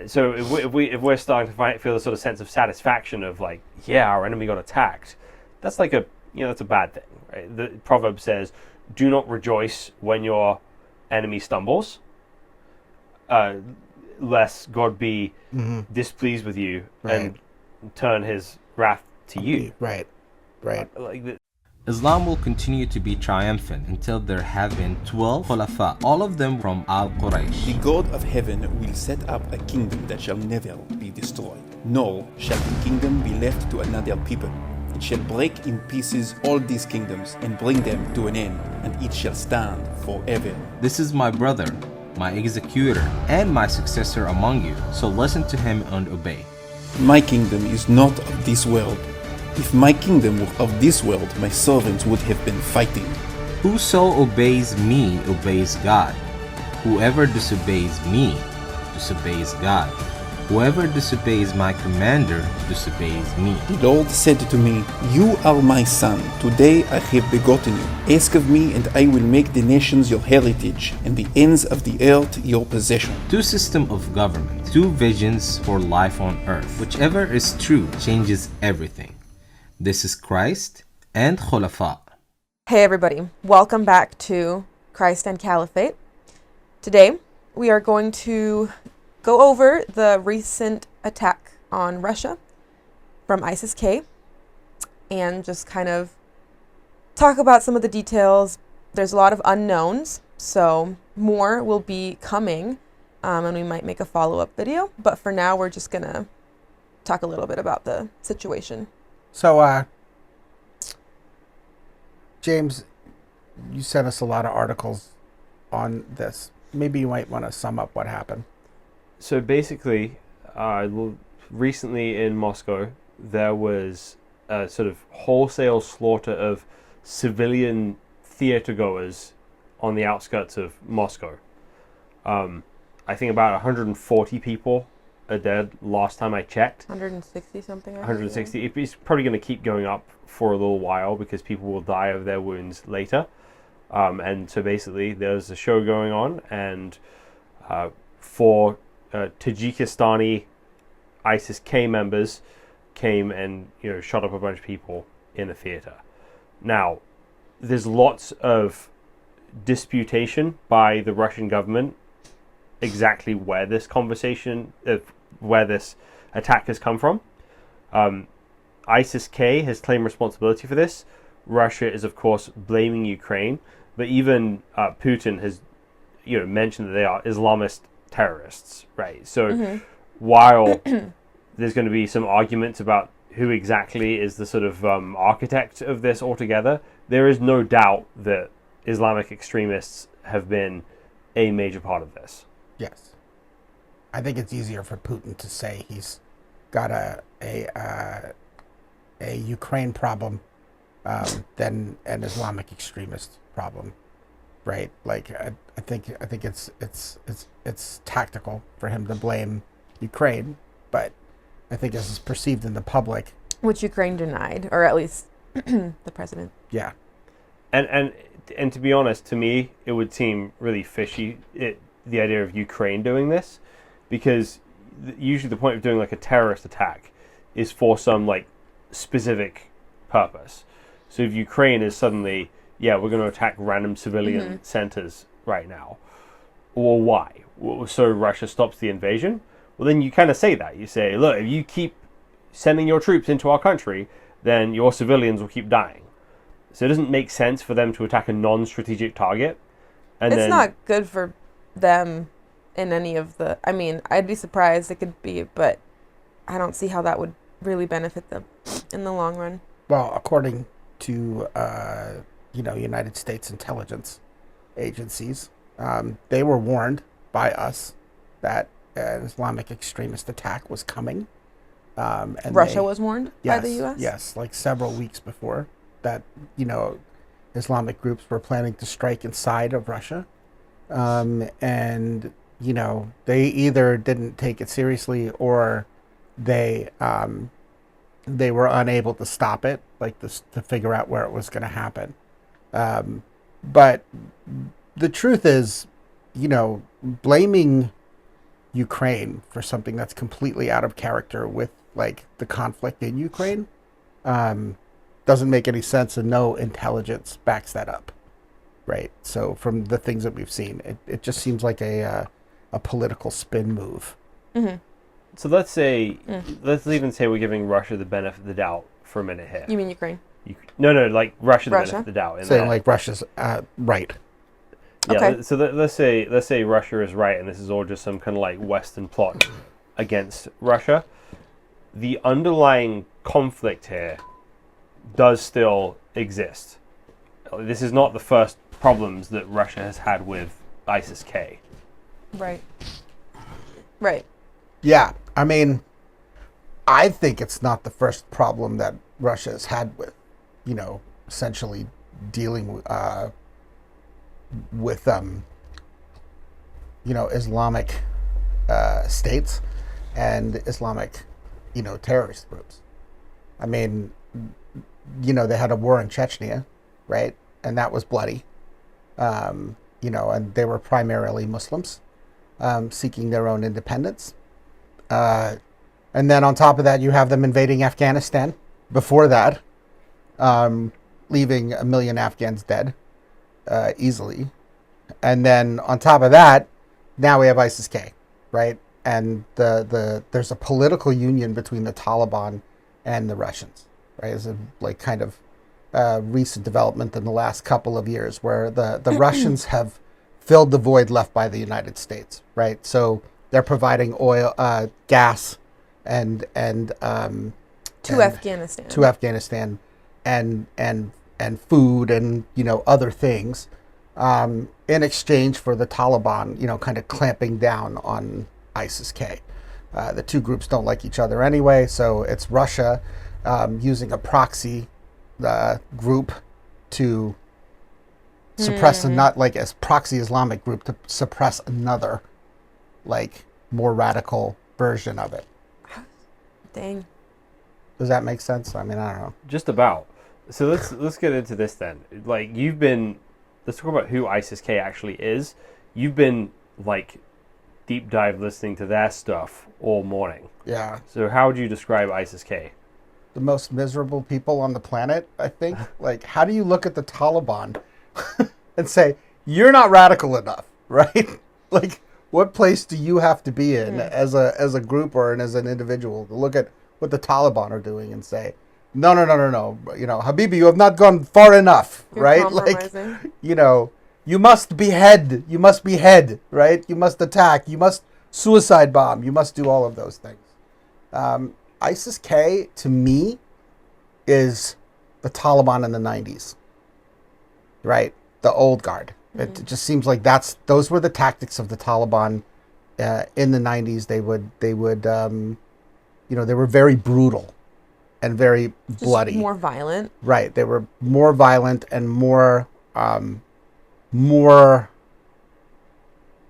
So if we're starting to feel a sort of sense of satisfaction of like, yeah, our enemy got attacked, that's like that's a bad thing, right? The proverb says, "Do not rejoice when your enemy stumbles, lest God be displeased with you and turn His wrath to you." Right. Islam will continue to be triumphant until there have been 12 Khulafa, all of them from Al-Quraysh. The God of heaven will set up a kingdom that shall never be destroyed, nor shall the kingdom be left to another people. It shall break in pieces all these kingdoms and bring them to an end, and it shall stand forever. This is my brother, my executor, and my successor among you, so listen to him and obey. My kingdom is not of this world. If my kingdom were of this world, my servants would have been fighting. Whoso obeys me obeys God. Whoever disobeys me disobeys God. Whoever disobeys my commander disobeys me. The Lord said to me, "You are my son. Today I have begotten you. Ask of me, and I will make the nations your heritage, and the ends of the earth your possession." Two systems of government, two visions for life on earth. Whichever is true changes everything. This is Christ and Khulafa. Hey everybody, welcome back to Christ and Caliphate. Today we are going to go over the recent attack on Russia from ISIS-K and just kind of talk about some of the details. There's a lot of unknowns, so more will be coming, and we might make a follow-up video, but for now we're just gonna talk a little bit about the situation. So, James, you sent us a lot of articles on this. Maybe you might want to sum up what happened. So basically, recently in Moscow, there was a sort of wholesale slaughter of civilian theater goers on the outskirts of Moscow. I think about 140 people are dead last time I checked. 160 something. 160. It's probably going to keep going up for a little while because people will die of their wounds later. And so basically, there's a show going on, and four Tajikistani ISIS-K members came and shot up a bunch of people in a theater. Now, there's lots of disputation by the Russian government exactly where this where this attack has come from. ISIS-K has claimed responsibility for this. Russia is, of course, blaming Ukraine, but even Putin has, mentioned that they are Islamist terrorists, right? So while there's going to be some arguments about who exactly is the sort of architect of this altogether, there is no doubt that Islamic extremists have been a major part of this. Yes. I think it's easier for Putin to say he's got a Ukraine problem than an Islamic extremist problem, right? Like I think it's tactical for him to blame Ukraine, but I think as is perceived in the public, which Ukraine denied, or at least the president. Yeah. And to be honest, to me, it would seem really fishy, the idea of Ukraine doing this, because usually the point of doing like a terrorist attack is for some like specific purpose. So if Ukraine is suddenly, we're going to attack random civilian centers right now, well, why? So Russia stops the invasion? Well, then you kind of say that. You say, look, if you keep sending your troops into our country, then your civilians will keep dying. So it doesn't make sense for them to attack a non-strategic target. And it's not good for them in any of the... I mean, I'd be surprised it could be, but I don't see how that would really benefit them in the long run. Well, according to, United States intelligence agencies, they were warned by us that an Islamic extremist attack was coming. And Russia was warned by the U.S.? Yes, like several weeks before that, Islamic groups were planning to strike inside of Russia. And, they either didn't take it seriously or they were unable to stop it, to figure out where it was going to happen. But the truth is, blaming Ukraine for something that's completely out of character with like the conflict in Ukraine doesn't make any sense, and no intelligence backs that up, right? So from the things that we've seen, it just seems like a political spin move. Mm-hmm. So let's even say we're giving Russia the benefit of the doubt for a minute here. You mean Ukraine? No, like Russia the benefit of the doubt. Saying like Russia's right. Yeah, Okay. so let's say Russia is right, and this is all just some kind of like Western plot against Russia. The underlying conflict here does still exist. This is not the first problems that Russia has had with ISIS-K. Right. Right. Yeah, I mean, I think it's not the first problem that Russia has had with, essentially dealing with Islamic states and Islamic, terrorist groups. I mean, they had a war in Chechnya, right? And that was bloody. And they were primarily Muslims seeking their own independence. And then on top of that, you have them invading Afghanistan. Before that, leaving 1 million Afghans dead easily. And then on top of that, now we have ISIS-K, right? And there's a political union between the Taliban and the Russians, right? It's a kind of recent development in the last couple of years where the Russians have filled the void left by the United States, right? So they're providing oil, gas, and To Afghanistan, and food and other things, in exchange for the Taliban, kind of clamping down on ISIS-K. The two groups don't like each other anyway, so it's Russia using a proxy group to suppress not like as proxy Islamic group to suppress another like more radical version of it. Dang. Does that make sense? I mean, I don't know. Just about. So let's get into this then. Like let's talk about who ISIS-K actually is. You've been like deep dive listening to their stuff all morning. Yeah. So how would you describe ISIS-K? The most miserable people on the planet, I think. Like, how do you look at the Taliban and say, you're not radical enough, right? Like, what place do you have to be in as a group or as an individual to look at what the Taliban are doing and say, no. Habibi, you have not gone far enough, You're right? compromising. Like, you must behead, right? You must attack, you must suicide bomb, you must do all of those things. ISIS-K, to me, is the Taliban in the 90s, right? The old guard. It just seems like those were the tactics of the Taliban in the 90s. They would they were very brutal and very bloody. More violent. Right. They were more violent and more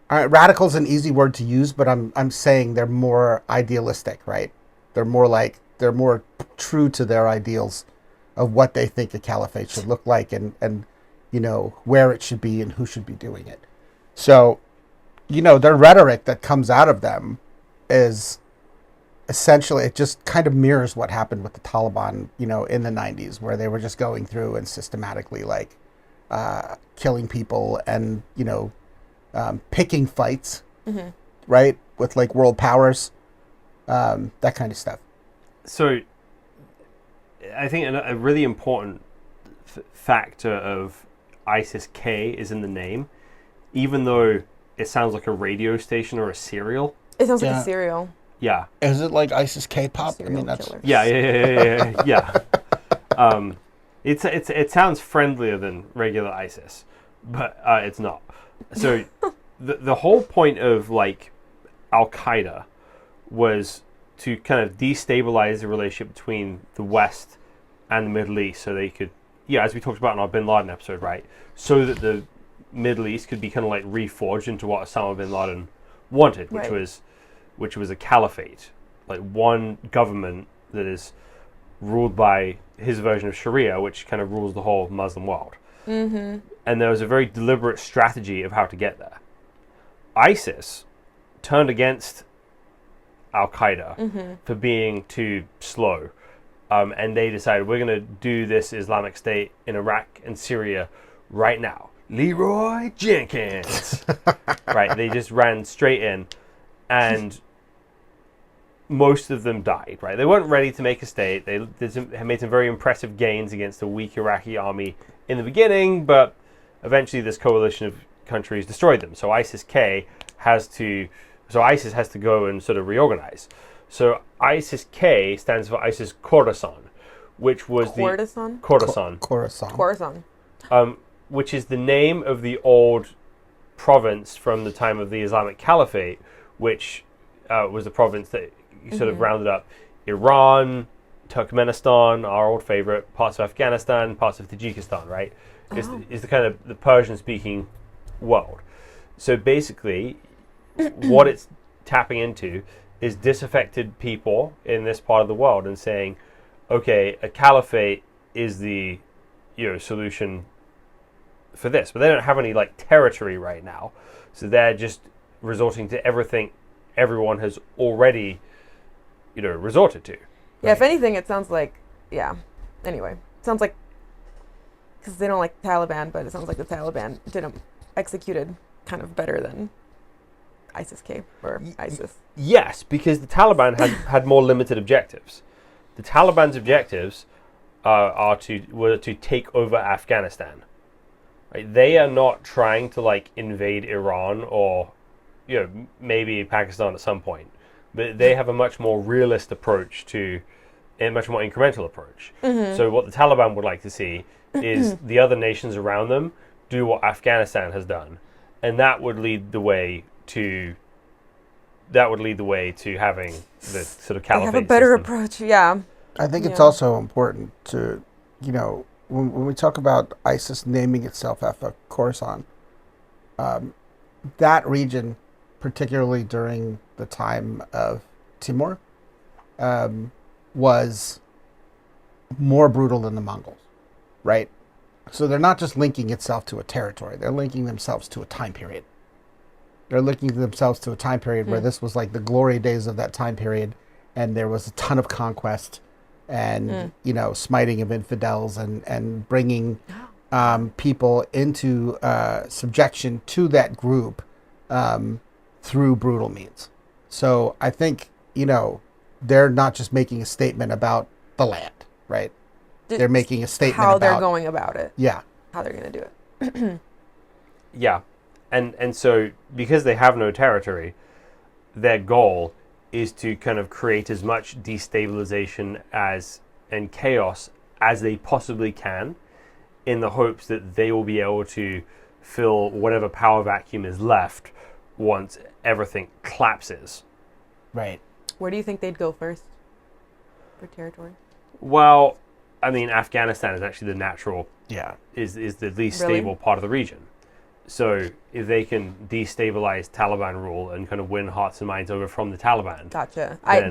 radical's an easy word to use, but I'm saying they're more idealistic, right? They're more true to their ideals of what they think a caliphate should look like and where it should be and who should be doing it. So, their rhetoric that comes out of them is essentially, it just kind of mirrors what happened with the Taliban, in the 90s, where they were just going through and systematically killing people and, picking fights, right? With like world powers, that kind of stuff. So I think a really important factor of ISIS-K is in the name, even though it sounds like a radio station or a cereal. It sounds like a cereal. Yeah. Is it like ISIS K-pop? I Serial mean, that's killer. Yeah. It sounds friendlier than regular ISIS, but it's not. So the whole point of like Al Qaeda was to kind of destabilize the relationship between the West and the Middle East, so they could, as we talked about in our Bin Laden episode, right? So that the Middle East could be kind of like reforged into what Osama bin Laden wanted, which was a caliphate, like one government that is ruled by his version of Sharia, which kind of rules the whole Muslim world. And there was a very deliberate strategy of how to get there. ISIS turned against Al Qaeda for being too slow. And they decided, we're going to do this Islamic State in Iraq and Syria right now. Leroy Jenkins. Right, they just ran straight in, and most of them died, right? They weren't ready to make a state. They made some very impressive gains against a weak Iraqi army in the beginning, but eventually this coalition of countries destroyed them. So ISIS-K has to go and sort of reorganize. So ISIS-K stands for ISIS Khorasan, which was Khorasan? Khorasan. Which is the name of the old province from the time of the Islamic Caliphate, which was the province that sort of rounded up Iran, Turkmenistan, our old favorite, parts of Afghanistan, parts of Tajikistan, right? Is the kind of the Persian-speaking world. So basically, what it's tapping into is disaffected people in this part of the world and saying, okay, a caliphate is the solution for this, but they don't have any like territory right now, so they're just resorting to everything everyone has already resorted to. Yeah, if anything, it sounds like, anyway, it sounds like, because they don't like Taliban, but it sounds like the Taliban executed kind of better than ISIS-K or ISIS. Yes, because the Taliban had more limited objectives. The Taliban's objectives were to take over Afghanistan. Right? They are not trying to like invade Iran or maybe Pakistan at some point, but they have a much more realist approach a much more incremental approach. So what the Taliban would like to see is the other nations around them do what Afghanistan has done, and that would lead the way to having the sort of caliphate. They have a better system. approach, yeah. I think it's also important to, when we talk about ISIS naming itself after Khorasan, that region, particularly during the time of Timur, was more brutal than the Mongols, right? So they're not just linking itself to a territory, they're linking themselves to a time period. They're linking themselves to a time period where this was like the glory days of that time period, and there was a ton of conquest and, smiting of infidels and bringing people into subjection to that group through brutal means. So I think, they're not just making a statement about the land, right? They're making a statement how about they're going about it. Yeah. How they're going to do it. Yeah. And so because they have no territory, their goal is to kind of create as much destabilization and chaos as they possibly can, in the hopes that they will be able to fill whatever power vacuum is left once everything collapses. Right. Where do you think they'd go first for territory? Well, I mean, Afghanistan is actually the natural, is the least stable part of the region. So if they can destabilize Taliban rule and kind of win hearts and minds over from the Taliban. Gotcha. I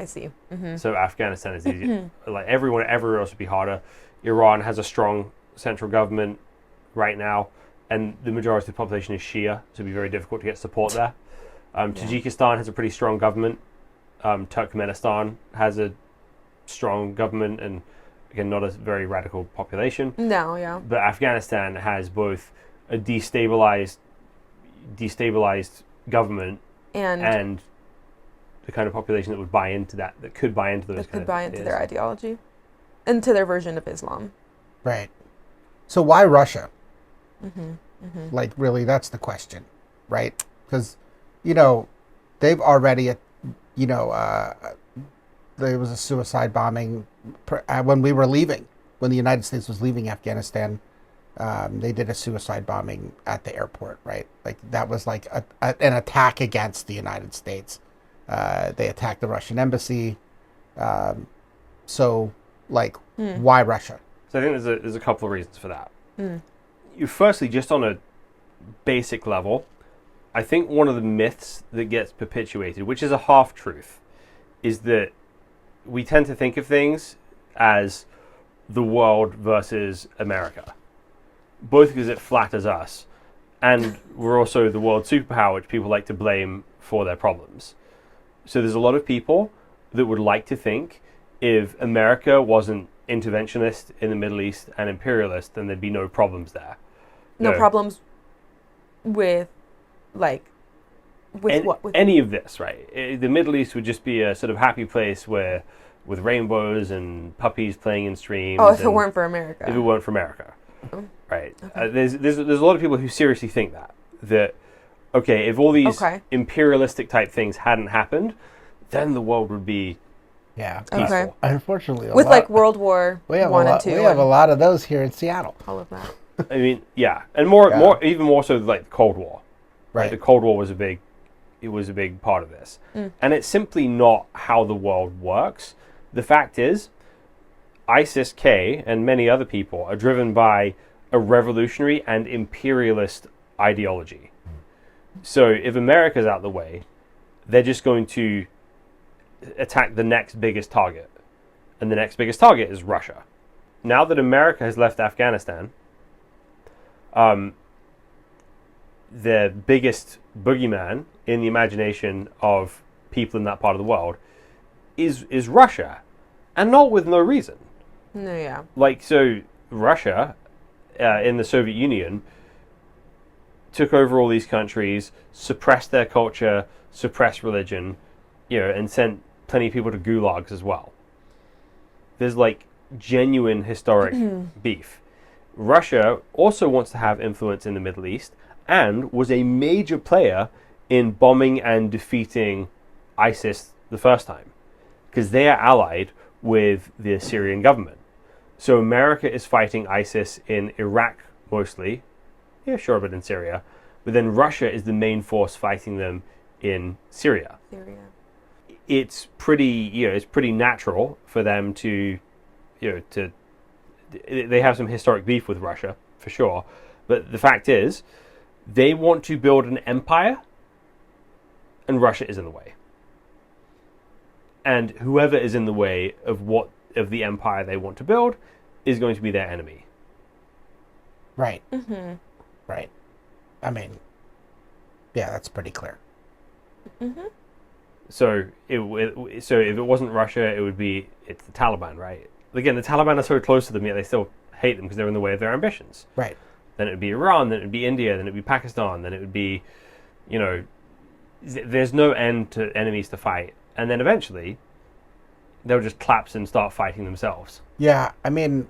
see. So Afghanistan is easier. Like everywhere else would be harder. Iran has a strong central government right now, and the majority of the population is Shia, so it'd be very difficult to get support there. Tajikistan has a pretty strong government. Turkmenistan has a strong government, and again, not a very radical population. No, yeah. But Afghanistan has both a destabilized government and the kind of population that would buy into that could buy into those. That could buy into their ideology, into their version of Islam. Right. So why Russia? Like, really, that's the question, right? Because, they've already, there was a suicide bombing when we were leaving, when the United States was leaving Afghanistan. They did a suicide bombing at the airport, right? Like, that was like an attack against the United States. They attacked the Russian embassy. So, like, why Russia? So I think there's a couple of reasons for that. Firstly, just on a basic level, I think one of the myths that gets perpetuated, which is a half-truth, is that we tend to think of things as the world versus America, both because it flatters us and we're also the world superpower, which people like to blame for their problems. So there's a lot of people that would like to think if America wasn't interventionist in the Middle East and imperialist, then there'd be no problems there. No problems with, like, what? With any of this, right? The Middle East would just be a sort of happy place where, with rainbows and puppies playing in streams. Oh, if it weren't for America. If it weren't for America. Oh. Right. Okay. There's a lot of people who seriously think that okay, if all these imperialistic type things hadn't happened, then the world would be peaceful. Okay. Unfortunately, with like World War I and II. We have a lot of those here in Seattle. All of that. I mean, yeah, and even more so like the Cold War. Right. The Cold War was a big part of this, and it's simply not how the world works. The fact is, ISIS-K and many other people are driven by a revolutionary and imperialist ideology. So if America's out of the way, they're just going to attack the next biggest target. And the next biggest target is Russia. Now that America has left Afghanistan, the biggest boogeyman in the imagination of people in that part of the world is Russia. And not with no reason. No, yeah. Like, so Russia in the Soviet Union took over all these countries, suppressed their culture, suppressed religion, and sent plenty of people to gulags as well. There's like genuine historic beef. Russia also wants to have influence in the Middle East and was a major player in bombing and defeating ISIS the first time because they are allied with the Syrian government. So America is fighting ISIS in Iraq mostly, sure, but in Syria. But then Russia is the main force fighting them in Syria. It's pretty natural for them to, they have some historic beef with Russia for sure. But the fact is, they want to build an empire, and Russia is in the way. And whoever is in the way of the empire they want to build is going to be their enemy. Right. Right. I mean, yeah, that's pretty clear. So if it wasn't Russia, it's the Taliban, right? Again, the Taliban are so close to them, yet they still hate them because they're in the way of their ambitions. Right. Then it would be Iran, then it would be India, then it would be Pakistan, then it would be, there's no end to enemies to fight. And then eventually, they'll just collapse and start fighting themselves. Yeah, I mean,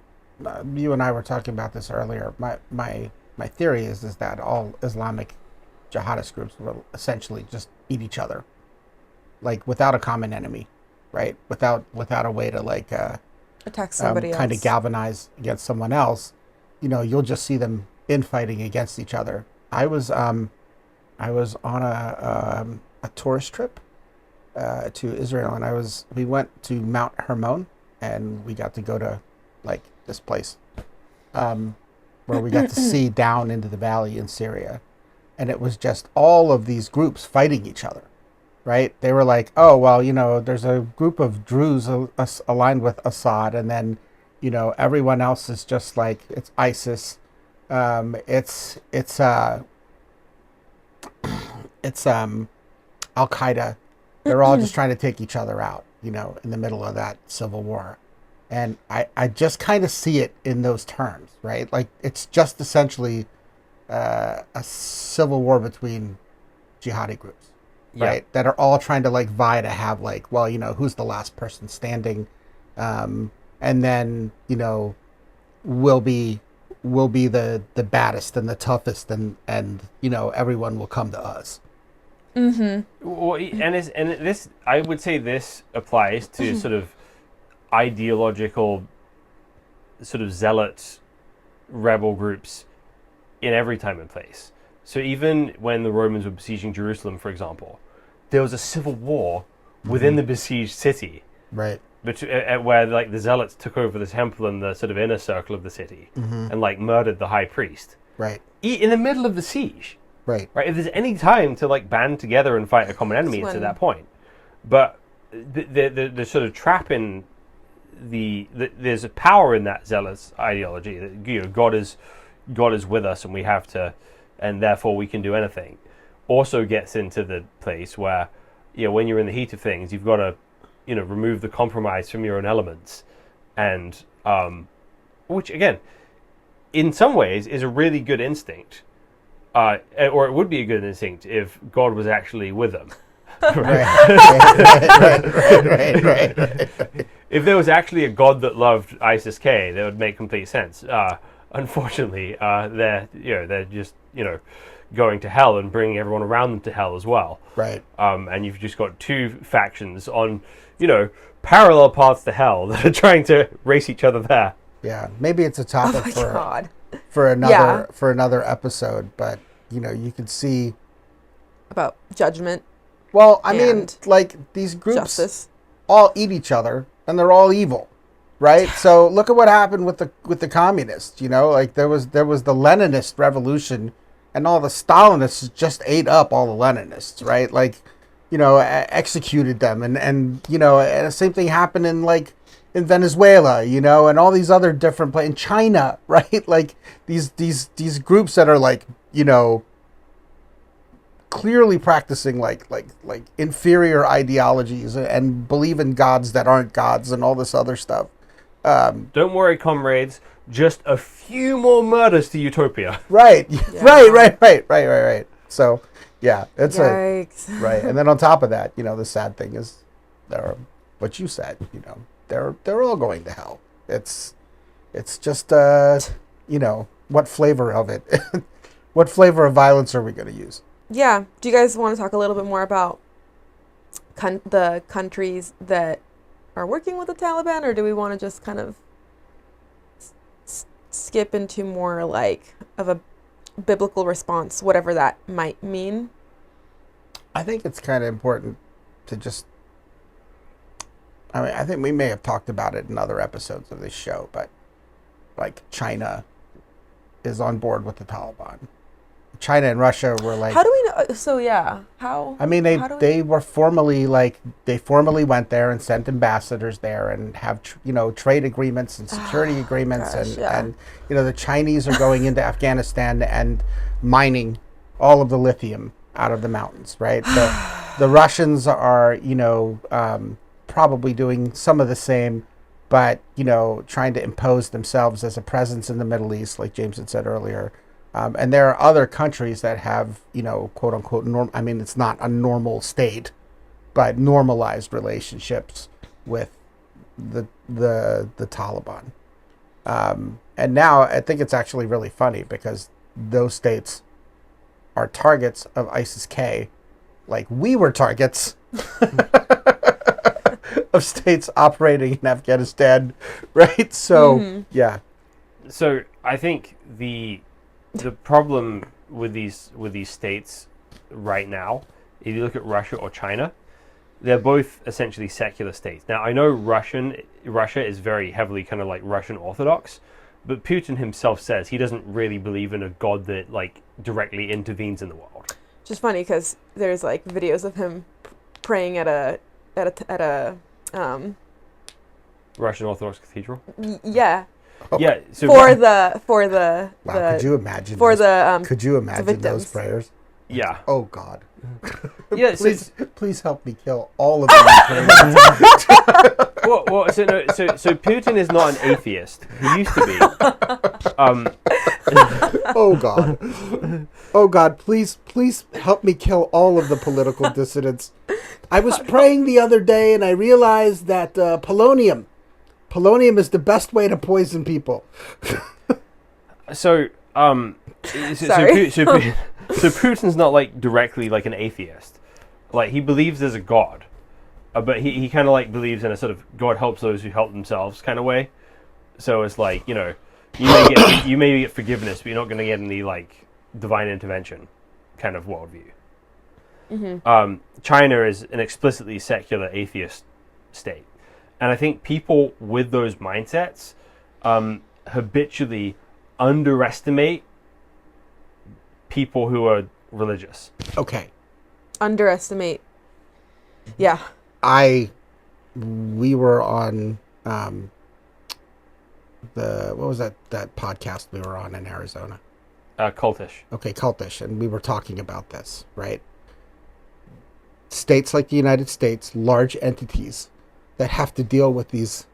you and I were talking about this earlier. My theory is that all Islamic jihadist groups will essentially just eat each other, like without a common enemy, right? Without a way to like attack somebody else, kind of galvanize against someone else. You'll just see them infighting against each other. I was on a tourist trip to Israel, and we went to Mount Hermon, and we got to go to like this place where we got to see down into the valley in Syria, and it was just all of these groups fighting each other, right? They were like, oh well, there's a group of Druze aligned with Assad, and then everyone else is just like it's ISIS, it's Al Qaeda. They're all just trying to take each other out, in the middle of that civil war. And I just kind of see it in those terms, right? Like it's just essentially a civil war between jihadi groups, right? That are all trying to like vie to have like, well, who's the last person standing, and then we'll be the baddest and the toughest, and everyone will come to us. Well, this I would say this applies to sort of ideological, sort of zealot, rebel groups in every time and place. So even when the Romans were besieging Jerusalem, for example, there was a civil war within the besieged city, right? Where like the zealots took over the temple and the sort of inner circle of the city, and like murdered the high priest, right? In the middle of the siege. Right. If there's any time to like band together and fight a common enemy, it's at that point. But the sort of trap in there's a power in that zealous ideology that God is with us, and we have to and therefore we can do anything, also gets into the place where, when you're in the heat of things, you've got to, remove the compromise from your own elements, and which again, in some ways, is a really good instinct, or it would be a good instinct if God was actually with them. Right. If there was actually a God that loved ISIS-K, that would make complete sense. Unfortunately, they're just going to hell and bringing everyone around them to hell as well. Right. And you've just got two factions on parallel paths to hell that are trying to race each other there. Yeah, maybe it's a topic God. for another episode, but you could see About judgment. Well, I mean, And like these groups Justice. all eat each other, and they're all evil, right? So look at what happened with the communists. Like there was the Leninist revolution, and all the Stalinists just ate up all the Leninists, right? Like, executed them, and the same thing happened in Venezuela, and all these other different places in China, right? Like these groups that are clearly practicing like inferior ideologies and believe in gods that aren't gods and all this other stuff. Don't worry, comrades. Just a few more murders to utopia. Right, Yeah. right. So, yeah, it's Yikes. right. And then on top of that, the sad thing is, what you said, they're all going to hell. It's just what flavor of it, what flavor of violence are we going to use? Yeah. Do you guys want to talk a little bit more about the countries that are working with the Taliban, or do we want to just kind of skip into more of a biblical response, whatever that might mean? I think it's kind of important to just, I think we may have talked about it in other episodes of this show, but China is on board with the Taliban. China and Russia were How do we know? So yeah, how? I mean, they were formally they formally went there and sent ambassadors there and have trade agreements and security agreements, gosh, and the Chinese are going into Afghanistan and mining all of the lithium out of the mountains, right? The Russians are probably doing some of the same, but trying to impose themselves as a presence in the Middle East, like James had said earlier. And there are other countries that have, quote unquote, it's not a normal state, but normalized relationships with the Taliban. And now I think it's actually really funny because those states are targets of ISIS-K, like we were targets of states operating in Afghanistan, right? So, yeah. So I think the problem with these states right now, if you look at Russia or China, they're both essentially secular states. Now I know Russia is very heavily kind of like Russian Orthodox, but Putin himself says he doesn't really believe in a god that directly intervenes in the world. Just funny because there's videos of him praying at a Russian Orthodox cathedral. Yeah. Yeah. So For the Wow, could you imagine? Could you imagine those victims. prayers? Yeah. Oh God. Yeah. So please help me kill all of the Ukrainians. So Putin is not an atheist. He used to be. Oh God. Oh God, please help me kill all of the political dissidents. I was praying the other day and I realized that polonium is the best way to poison people. Sorry. So Putin's not directly an atheist. He believes there's a God, but he kind of believes in a sort of God helps those who help themselves kind of way. So it's you may get forgiveness, but you're not going to get any divine intervention kind of worldview. Mm-hmm. China is an explicitly secular atheist state, and I think people with those mindsets habitually underestimate people who are religious. Okay. Underestimate. Yeah. We were on what was that podcast we were on in Arizona? Cultish. Okay, cultish, and we were talking about this, right? States like the United States, large entities that have to deal with these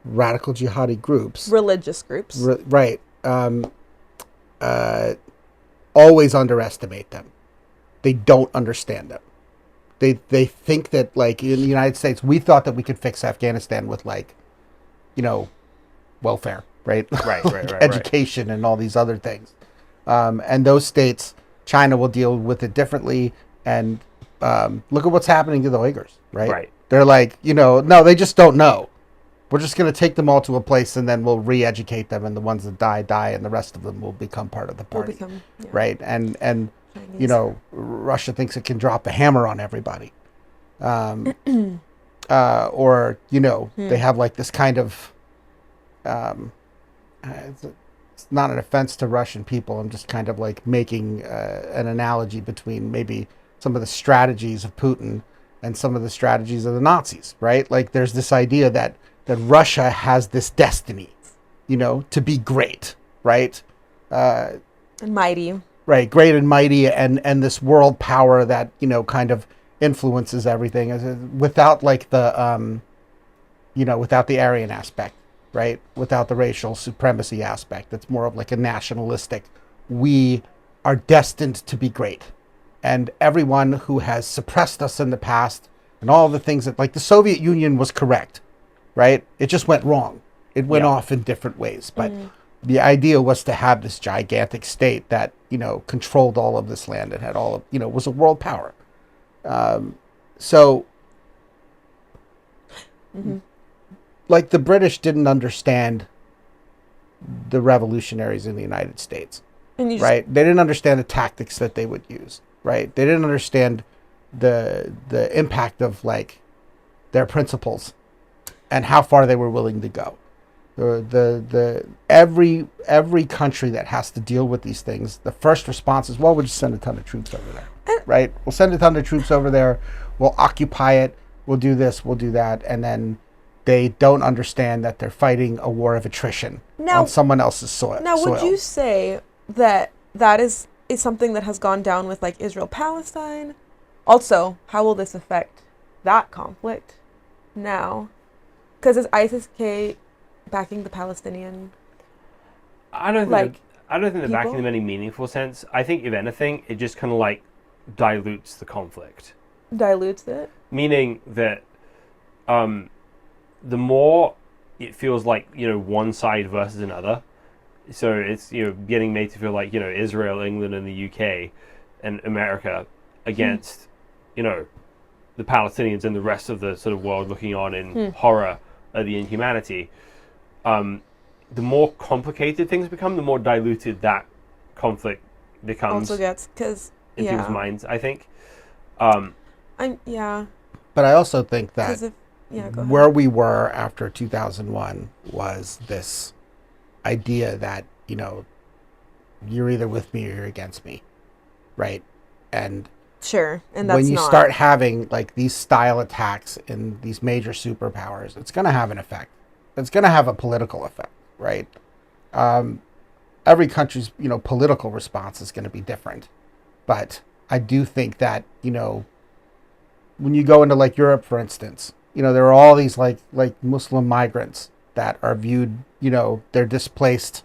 radical jihadi groups, Religious groups. right? Always underestimate them. They don't understand them. They think that, like, in the United States, we thought that we could fix Afghanistan with, like, welfare, right? Right, right, right. Education and all these other things. And those states, China will deal with it differently. And look at what's happening to the Uyghurs, right? Right. They're like, no, they just don't know. We're just going to take them all to a place, and then we'll re-educate them, and the ones that die, and the rest of them will become part of the party, right? And Chinese. Russia thinks it can drop the hammer on everybody, or they have like this kind of. It's not an offense to Russian people. I'm just kind of like making an analogy between maybe some of the strategies of Putin and some of the strategies of the Nazis, right? Like there's this idea that Russia has this destiny, to be great, right? And mighty. Right, great and mighty, and this world power that, kind of influences everything, without like the, without the Aryan aspect, right? Without the racial supremacy aspect. It's more of like a nationalistic, we are destined to be great. And everyone who has suppressed us in the past and all the things that, like the Soviet Union was correct, right? It just went wrong. It went off in different ways. But the idea was to have this gigantic state that, controlled all of this land and had all of, was a world power. Like the British didn't understand the revolutionaries in the United States, right? They didn't understand the tactics that they would use, right? They didn't understand the impact of like their principles and how far they were willing to go. Every country that has to deal with these things, the first response is, well, we'll just send a ton of troops over there, right? We'll send a ton of troops over there. We'll occupy it. We'll do this. We'll do that. And then they don't understand that they're fighting a war of attrition on someone else's soil. Now, would you say that is something that has gone down with like Israel-Palestine? Also, how will this affect that conflict now? Because is ISIS-K backing the Palestinian? I don't think they're backing them in any meaningful sense. I think if anything, it just kind of like dilutes the conflict. Dilutes it? Meaning that the more it feels like, one side versus another. So it's, getting made to feel like, Israel, England, and the UK and America against, the Palestinians and the rest of the sort of world looking on in horror at the inhumanity. The more complicated things become, the more diluted that conflict becomes. Also gets, because in people's minds, I think. But I also think that where we were after 2001 was this idea that, you're either with me or you're against me, right? And sure, and that's when you start having like these style attacks in these major superpowers, it's going to have an effect. It's going to have a political effect, right? Every country's, political response is going to be different. But I do think that, when you go into like Europe, for instance, there are all these like Muslim migrants that are viewed, they're displaced.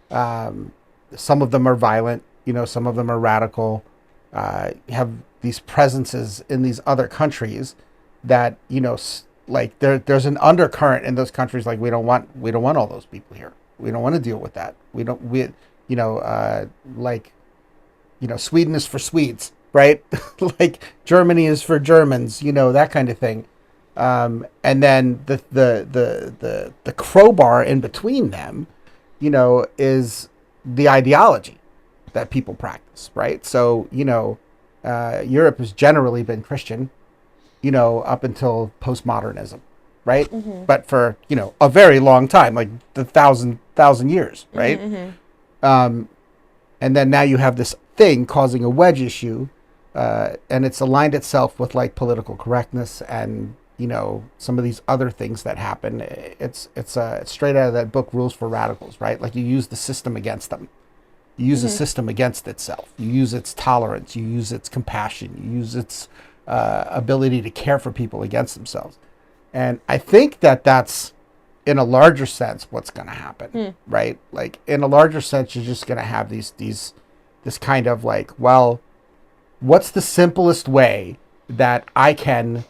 Some of them are violent, some of them are radical, have these presences in these other countries that, like there's an undercurrent in those countries. Like we don't want all those people here. We don't want to deal with that. Sweden is for Swedes, right? Like Germany is for Germans, that kind of thing. And then the crowbar in between them, is the ideology that people practice, right? So, Europe has generally been Christian, up until postmodernism, right? Mm-hmm. But for, a very long time, like the thousand years, right? Mm-hmm. And then now you have this thing causing a wedge issue, and it's aligned itself with like political correctness and, some of these other things that happen. It's straight out of that book, Rules for Radicals, right? Like you use the system against them. You use a system against itself. You use its tolerance. You use its compassion. You use its ability to care for people against themselves. And I think that that's, in a larger sense, what's going to happen, right? Like, in a larger sense, you're just going to have this kind of like, well, what's the simplest way that I can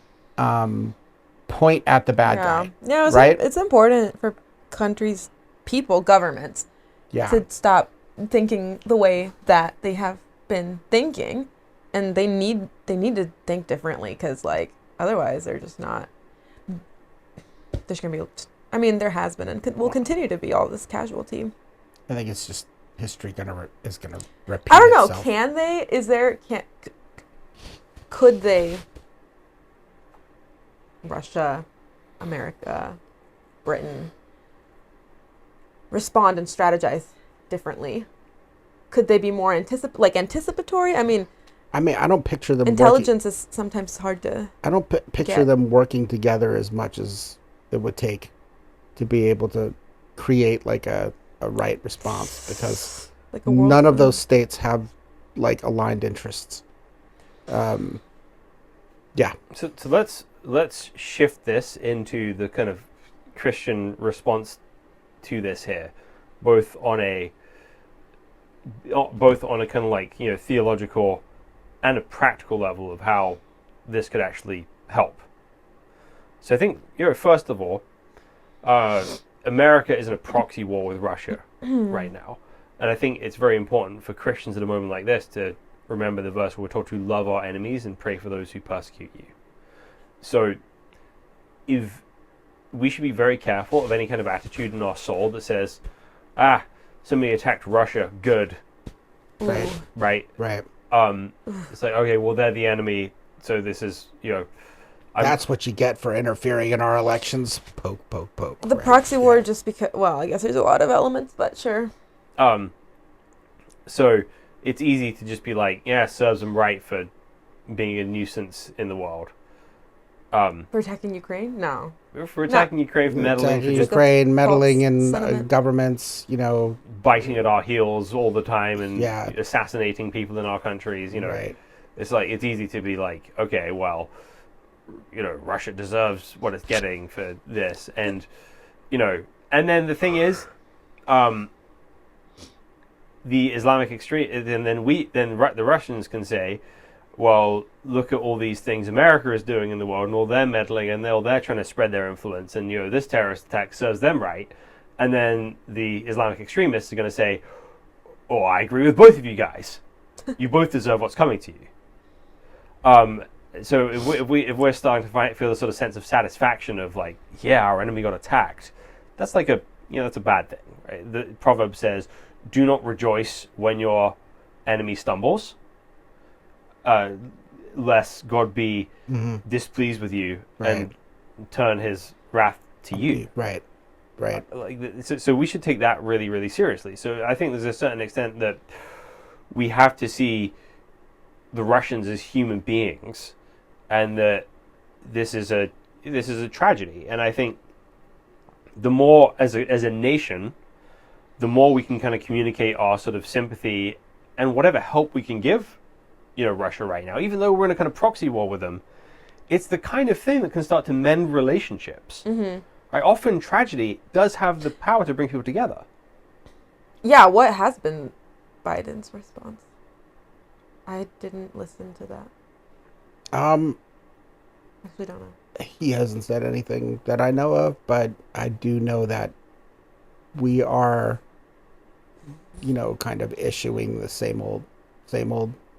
point at the bad guy? Yeah, right? It's important for countries, people, governments to stop thinking the way that they have been thinking, and they need to think differently, because like otherwise they're just not. There's gonna be, I mean, there has been and will continue to be all this casualty. I think it's just history is gonna repeat. I don't know. itself. Can they? Could they? Russia, America, Britain respond and strategize differently? Could they be more anticipatory? I mean, I don't picture them. Intelligence is sometimes hard to. I don't picture them working together as much as it would take to be able to create like a right response, because none of those states have like aligned interests. Yeah. So let's shift this into the kind of Christian response to this here, both on a kind of like, you know, theological and a practical level of how this could actually help. So I think, you know, first of all, America is in a proxy war with Russia right now, and I think it's very important for Christians at a moment like this to remember the verse where we're told to love our enemies and pray for those who persecute you. So if we should be very careful of any kind of attitude in our soul that says, somebody attacked Russia, good. Right. It's like, okay, well, they're the enemy, so this is, you know, that's what you get for interfering in our elections. Poke, poke, poke. The proxy war, just because, well, I guess there's a lot of elements, but sure. So it's easy to just be like, yeah, serves them right for being a nuisance in the world. For attacking Ukraine? No. For attacking Ukraine, for meddling. Attacking Ukraine, meddling in governments, you know. Biting at our heels all the time and assassinating people in our countries, you know. Right. It's like, it's easy to be like, okay, well, you know, Russia deserves what it's getting for this. And, you know, and then the thing is, the Islamic extreme, and then the Russians can say, well, look at all these things America is doing in the world, and all they're meddling, and they're trying to spread their influence, and, you know, this terrorist attack serves them right. And then the Islamic extremists are going to say, oh, I agree with both of you guys. You both deserve what's coming to you. So if we're starting to feel a sort of sense of satisfaction of like, yeah, our enemy got attacked, that's like that's a bad thing, right? The proverb says, do not rejoice when your enemy stumbles, lest God be displeased with you and turn his wrath to you. Right. So we should take that really, really seriously. So I think there's a certain extent that we have to see the Russians as human beings, and that this is a tragedy. And I think the more as a nation, the more we can kind of communicate our sort of sympathy and whatever help we can give, you know, Russia right now, even though we're in a kind of proxy war with them, it's the kind of thing that can start to mend relationships. Right? Often tragedy does have the power to bring people together. Yeah, what has been Biden's response? I didn't listen to that. Actually don't know. He hasn't said anything that I know of, but I do know that we are, you know, kind of issuing the same old,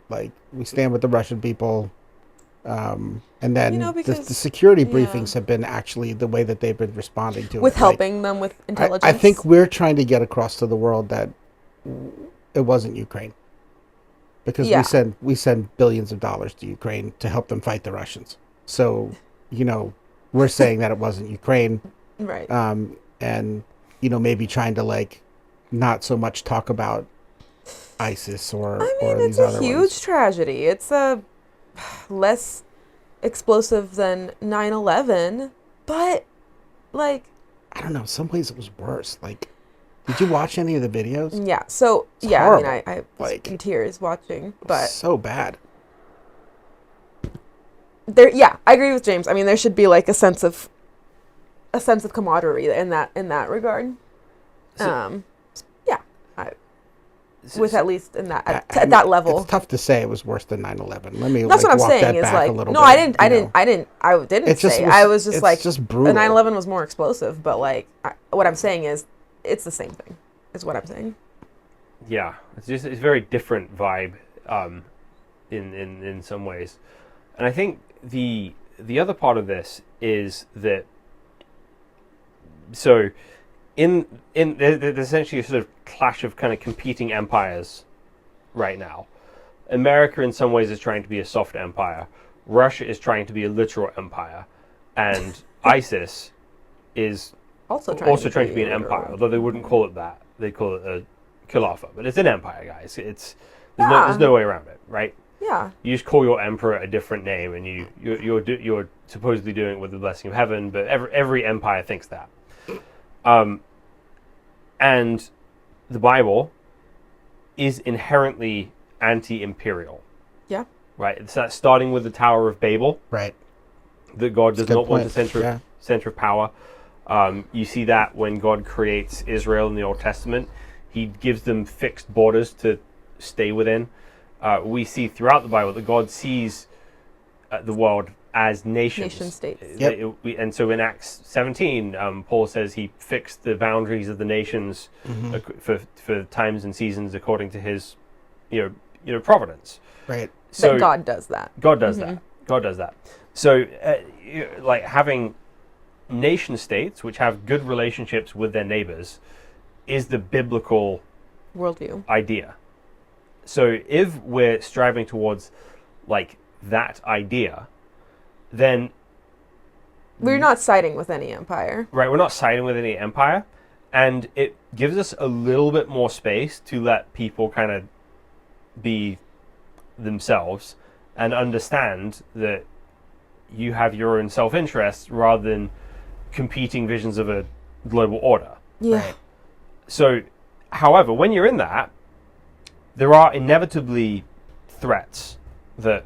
like, we stand with the Russian people. And then you know, the security briefings have been actually the way that they've been responding to it. With helping them with intelligence. I think we're trying to get across to the world that it wasn't Ukraine. Because we send billions of dollars to Ukraine to help them fight the Russians. So, you know, we're saying that it wasn't Ukraine. Right. And, you know, maybe trying to, like, not so much talk about ISIS or these other ones. It's a huge tragedy. It's a less explosive than 9/11, but, like, I don't know. Some ways it was worse. Like, Did you watch any of the videos? Yeah. So It's yeah, horrible. I mean, I was Like- in tears watching, but So bad. there. Yeah, I agree with James. I mean, there should be like a sense of camaraderie in that regard. So- Yeah, So- with so- at least in that I at that level. It's tough to say it was worse than 9/11. Let me That's what I'm walk saying. that Is back like a little no, bit, I didn't. you know? I didn't It just say. was- I was just it's like just the brutal. 9/11 was more explosive, but like what I'm saying is it's the same thing. Is what I'm saying. Yeah, it's a very different vibe, in some ways, and I think the other part of this is that so there's essentially a sort of clash of kind of competing empires right now. America in some ways is trying to be a soft empire. Russia is trying to be a literal empire, and ISIS is Also trying to be an empire, although they wouldn't call it that. They'd call it a Khilafah, but it's an empire, guys. There's no way around it, right? Yeah. You just call your emperor a different name, and you're supposedly doing it with the blessing of heaven. But every empire thinks that. And the Bible is inherently anti-imperial. Yeah. Right. It's that starting with the Tower of Babel, Right. that God does Good not want point. the center of power. You see that when God creates Israel in the Old Testament, He gives them fixed borders to stay within. We see throughout the Bible that God sees the world as nations. Nation states. Yep. And so in Acts 17, Paul says He fixed the boundaries of the nations for times and seasons according to His, providence. Right. So That God does that. God does that. God does that. So, like having nation states which have good relationships with their neighbors is the biblical Worldview. idea. So if we're striving towards like that idea, then We're not siding with any empire. right, we're not siding with any empire, and it gives us a little bit more space to let people kind of be themselves and understand that you have your own self-interest rather than competing visions of a global order. Yeah. Right. So, however, when you're in that, there are inevitably threats that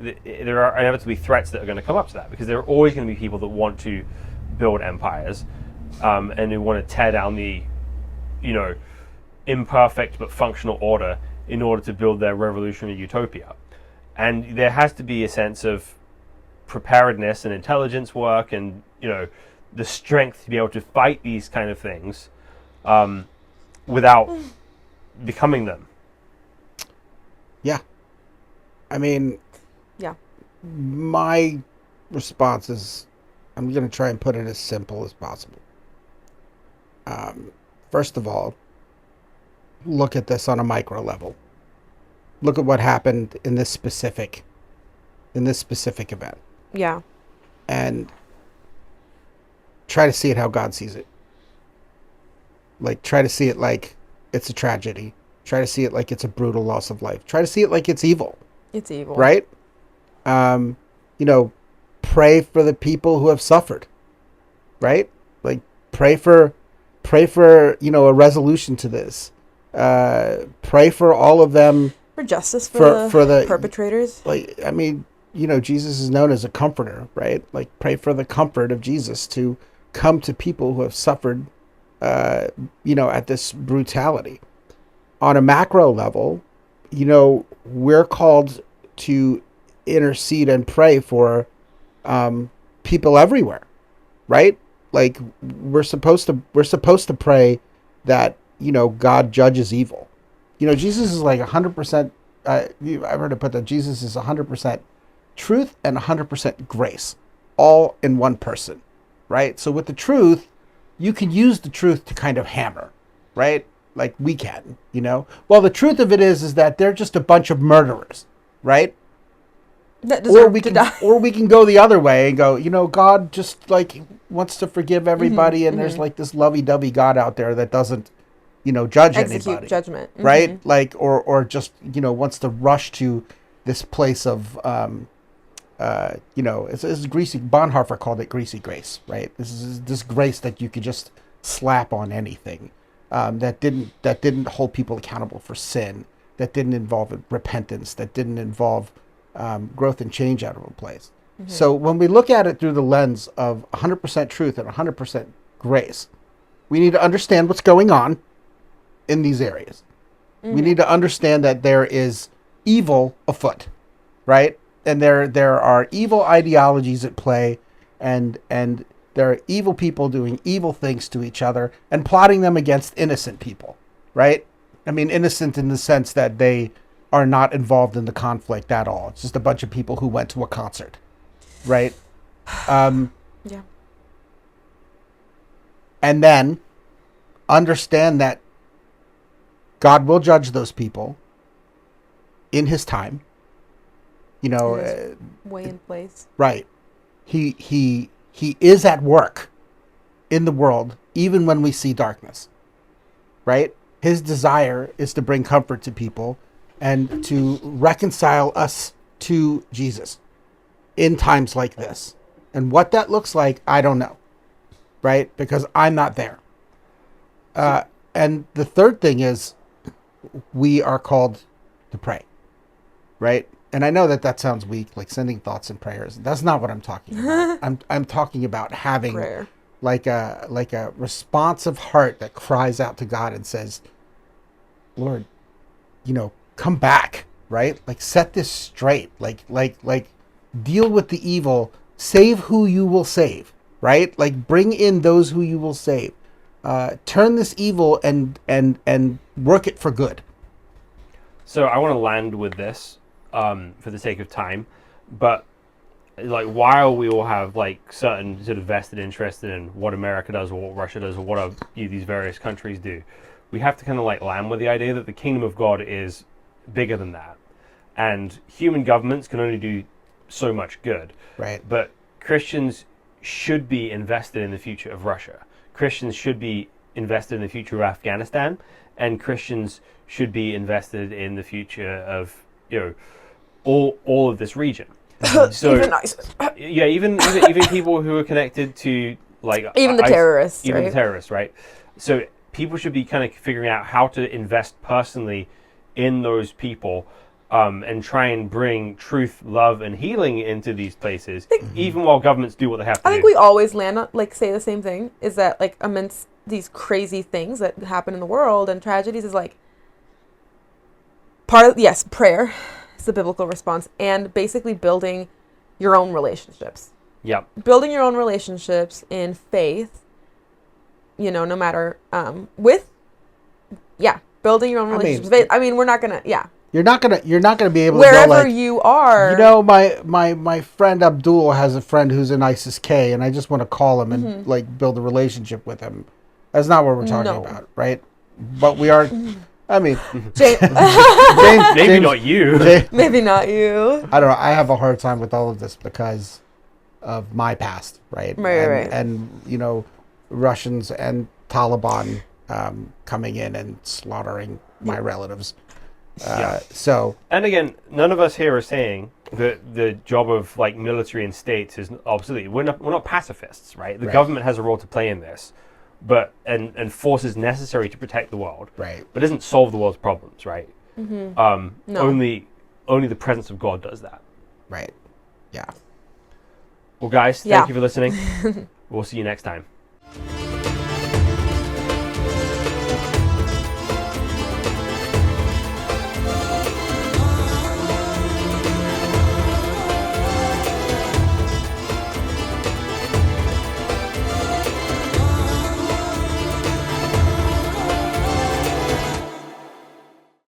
there are inevitably threats that are going to come up to that, because there are always going to be people that want to build empires and who want to tear down the, imperfect but functional order in order to build their revolutionary utopia. And there has to be a sense of preparedness and intelligence work and, the strength to be able to fight these kind of things without becoming them. Yeah. I mean, Yeah. my response is, I'm going to try and put it as simple as possible. First of all, look at this on a micro level. Look at what happened in this specific event, Yeah. and try to see it how God sees it. Like, try to see it like it's a tragedy. Try to see it like it's a brutal loss of life. Try to see it like it's evil. It's evil. Right? Pray for the people who have suffered. Right? Like, pray for a resolution to this. Pray for all of them. For justice for the perpetrators. Like, I mean, Jesus is known as a comforter, right? Like, pray for the comfort of Jesus to come to people who have suffered, at this brutality. On a macro level, we're called to intercede and pray for people everywhere, right? Like, we're supposed to pray that God judges evil. Jesus is like 100%. I've heard it put that Jesus is 100% truth and 100% grace, all in one person, right? So with the truth, you can use the truth to kind of hammer, right? Like we can, Well, the truth of it is that they're just a bunch of murderers, right? That deserve to die. Or we can go the other way and go, God just like wants to forgive everybody, and there's like this lovey-dovey God out there that doesn't, judge Execute anybody, judgment, right? Like, or just wants to rush to this place of, it's greasy. Bonhoeffer called it greasy grace, right? This is this grace that you could just slap on anything. that didn't hold people accountable for sin, that didn't involve repentance, that didn't involve growth and change out of a place. So when we look at it through the lens of 100% truth and 100% grace, we need to understand what's going on in these areas. We need to understand that there is evil afoot, right? And there are evil ideologies at play, and there are evil people doing evil things to each other and plotting them against innocent people, right? I mean, innocent in the sense that they are not involved in the conflict at all. It's just a bunch of people who went to a concert, right? Yeah. And then understand that God will judge those people in his time. You know, Way in place. right. He is at work in the world, even when we see darkness, right? His desire is to bring comfort to people and to reconcile us to Jesus in times like this. And what that looks like, I don't know, right? Because I'm not there. And the third thing is we are called to pray, right? And I know that sounds weak, like sending thoughts and prayers. That's not what I'm talking about. I'm talking about having Prayer. like a responsive heart that cries out to God and says, Lord, you know, come back, right? Like set this straight, like deal with the evil, save who you will save, right? Like bring in those who you will save. Turn this evil and work it for good. So I want to land with this for the sake of time, but like while we all have like certain sort of vested interest in what America does or what Russia does or what these various countries do, we have to kind of like land with the idea that the kingdom of God is bigger than that, and human governments can only do so much good. Right. But Christians should be invested in the future of Russia. Christians should be invested in the future of Afghanistan, and Christians should be invested in the future of, you know, all of this region. So Even nicer. yeah, even people who are connected to like Even the terrorists, even right? the terrorists, right? So people should be kind of figuring out how to invest personally in those people, and try and bring truth, love, and healing into these places, even while governments do what they have to do. I think we always land on, like, say the same thing, is that, like, amidst these crazy things that happen in the world and tragedies is, like, yes, prayer is the biblical response, and basically building your own relationships. Yep. Building your own relationships in faith, you know, no matter, building your own relationships. I mean, we're not going to, You're not gonna be able wherever to go like, you are. You know, my friend Abdul has a friend who's in ISIS K, and I just want to call him and like build a relationship with him. That's not what we're talking about, right? But we are. I mean, James, Maybe not you. maybe not you. I don't know. I have a hard time with all of this because of my past, right? Right. And you know, Russians and Taliban coming in and slaughtering my relatives. So, and again, none of us here are saying that the job of like military and states is obsolete. We're not pacifists, right? The government has a role to play in this, but and force is necessary to protect the world, right? But it doesn't solve the world's problems, right? No. Only the presence of God does that, right? Yeah. Well, guys, thank you for listening. We'll see you next time.